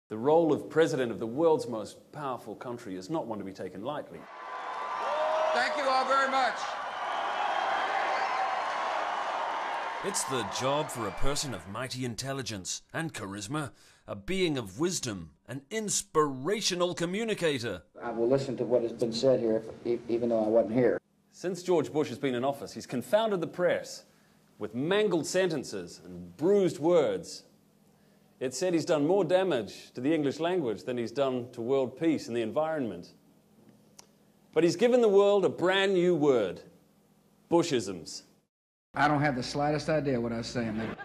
The role of president of the world's most powerful country is not one to be taken lightly. Thank you all very much. It's the job for a person of mighty intelligence and charisma, a being of wisdom, an inspirational communicator. I will listen to what has been said here, even though I wasn't here. Since George Bush has been in office, he's confounded the press with mangled sentences and bruised words. It's said he's done more damage to the English language than he's done to world peace and the environment. But he's given the world a brand new word, Bushisms. I don't have the slightest idea what I was saying there.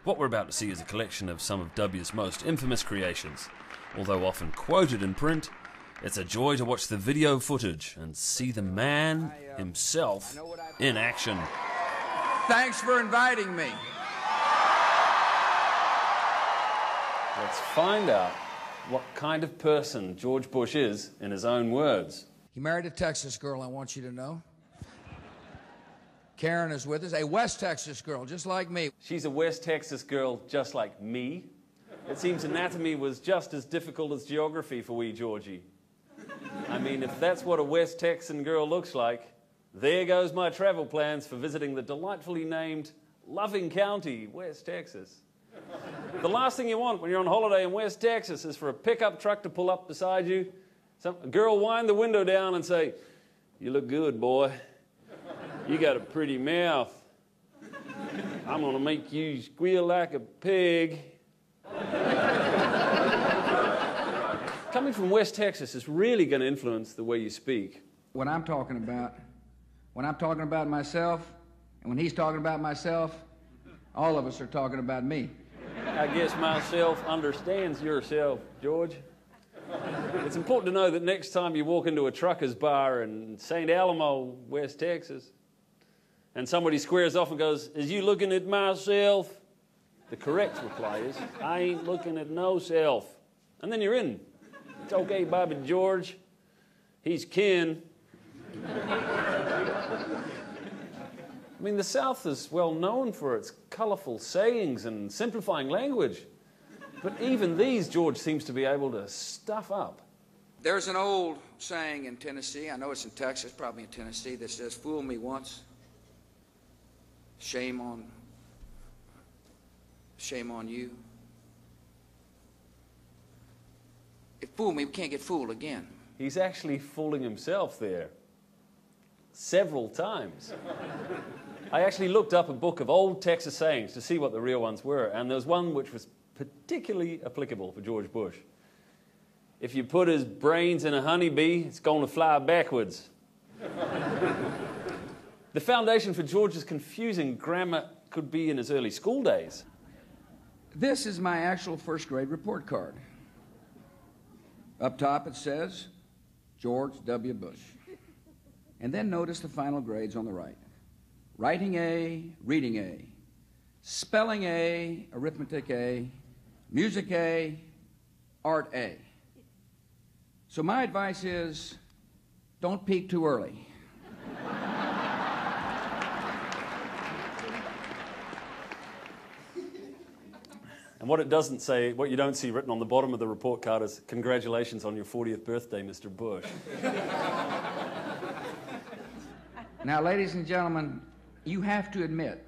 What we're about to see is a collection of some of W's most infamous creations. Although often quoted in print, it's a joy to watch the video footage and see the man himself in action. Thanks for inviting me. Let's find out what kind of person George Bush is in his own words. He married a Texas girl, I want you to know. Karen is with us, a West Texas girl, just like me. She's a West Texas girl just like me. It seems anatomy was just as difficult as geography for wee Georgie. I mean, if that's what a West Texan girl looks like, there goes my travel plans for visiting the delightfully named Loving County, West Texas. The last thing you want when you're on holiday in West Texas is for a pickup truck to pull up beside you, a girl wind the window down and say, "You look good, boy. You got a pretty mouth. I'm gonna make you squeal like a pig." Coming from West Texas is really going to influence the way you speak. What I'm talking about, when I'm talking about myself, and when he's talking about myself, all of us are talking about me. I guess myself understands yourself, George. It's important to know that next time you walk into a trucker's bar in St. Alamo, West Texas, and somebody squares off and goes, "Is you looking at myself?" The correct reply is, "I ain't looking at no self." And then you're in. It's okay, Bobby George. He's kin. I mean, the South is well known for its colorful sayings and simplifying language. But even these, George seems to be able to stuff up. There's an old saying in Tennessee, I know it's in Texas, probably in Tennessee, that says, "Fool me once, shame on you." If fool me, we can't get fooled again. He's actually fooling himself there several times. I actually looked up a book of old Texas sayings to see what the real ones were, and there was one which was particularly applicable for George Bush. If you put his brains in a honeybee, it's going to fly backwards. The foundation for George's confusing grammar could be in his early school days. This is my actual first grade report card. Up top it says, George W. Bush. And then notice the final grades on the right. Writing A, reading A, spelling A, arithmetic A, music A, art A. So my advice is, don't peak too early. And what it doesn't say, what you don't see written on the bottom of the report card is, "Congratulations on your 40th birthday, Mr. Bush." Now, ladies and gentlemen, you have to admit,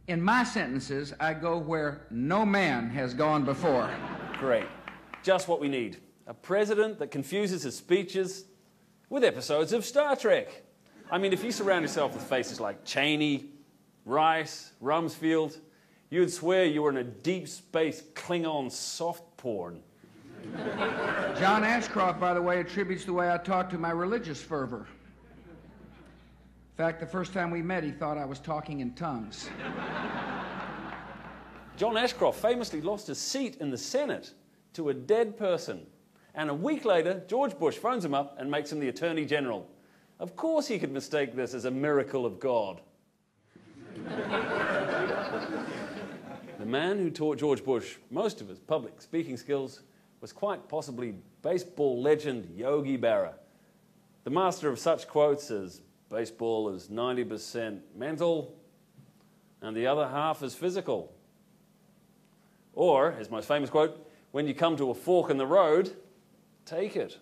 in my sentences, I go where no man has gone before. Great. Just what we need. A president that confuses his speeches with episodes of Star Trek. I mean, if you surround yourself with faces like Cheney, Rice, Rumsfeld, you'd swear you were in a deep space Klingon soft porn. John Ashcroft, by the way, attributes the way I talk to my religious fervor. In fact, the first time we met, he thought I was talking in tongues. John Ashcroft famously lost his seat in the Senate to a dead person. And a week later, George Bush phones him up and makes him the Attorney General. Of course he could mistake this as a miracle of God. The man who taught George Bush most of his public speaking skills was quite possibly baseball legend Yogi Berra, the master of such quotes as, "Baseball is 90% mental and the other half is physical." Or, his most famous quote, when you come to a fork in the road, take it.